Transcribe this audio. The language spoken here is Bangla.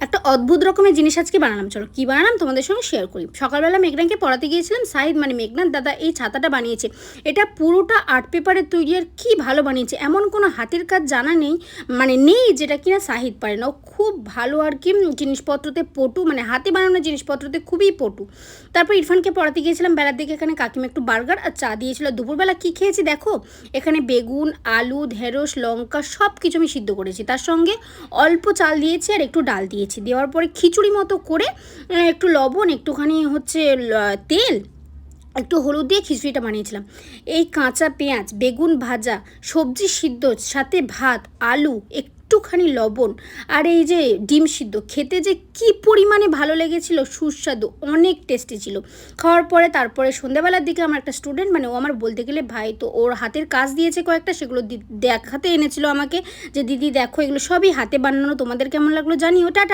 একটা অদ্ভুত রকমের জিনিস আজকে বানালাম। চলো কী বানালাম তোমাদের সঙ্গে শেয়ার করি। সকালবেলা মেঘনাকে পড়াতে গিয়েছিলাম। সাহিদ মানে মেঘনার দাদা এই ছাতাটা বানিয়েছে। এটা পুরোটা আর্ট পেপারের তৈরি আর কী ভালো বানিয়েছে। এমন কোনো হাতের কাজ জানা নেই, মানে নেই যেটা কিনা সাহিদ পারে না। ও খুব ভালো আর কি জিনিসপত্রতে পটু, মানে হাতে বানানো জিনিসপত্রতে খুবই পটু। তারপর ইরফানকে পড়াতে গিয়েছিলাম বেলার দিকে। এখানে কাকিমা একটু বার্গার আর চা দিয়েছিল। দুপুরবেলা কী খেয়েছি দেখো, এখানে বেগুন, আলু, ঢেঁড়স, লঙ্কা সব কিছু আমি সিদ্ধ করেছি। তার সঙ্গে অল্প চাল দিয়েছি আর একটু ডাল দিয়েছি। দেওয়ার পরে খিচুড়ি মতো করে একটু লবণ, একটুখানি হচ্ছে তেল, একটু হলুদ দিয়ে খিচুড়িটা বানিয়েছিলাম। এই কাঁচা পেঁয়াজ, বেগুন ভাজা, সবজি সিদ্ধ, সাথে ভাত, আলু, একটুখানি লবণ আর এই যে ডিম সিদ্ধ, খেতে যে কি পরিমাণে ভালো লেগেছিল, সুস্বাদু, অনেক টেস্টি ছিল। খাওয়ার পরে তারপরে সন্ধ্যাবেলার দিকে আমার একটা স্টুডেন্ট, মানে ও আমার বলতে গেলে ভাই, তো ওর হাতের কাজ দিয়েছে কয়েকটা, সেগুলো দেখাতে এনেছিল আমাকে যে দিদি দেখো এগুলো সবই হাতে বানানো, তোমাদের কেমন লাগলো জানিও। টাটা।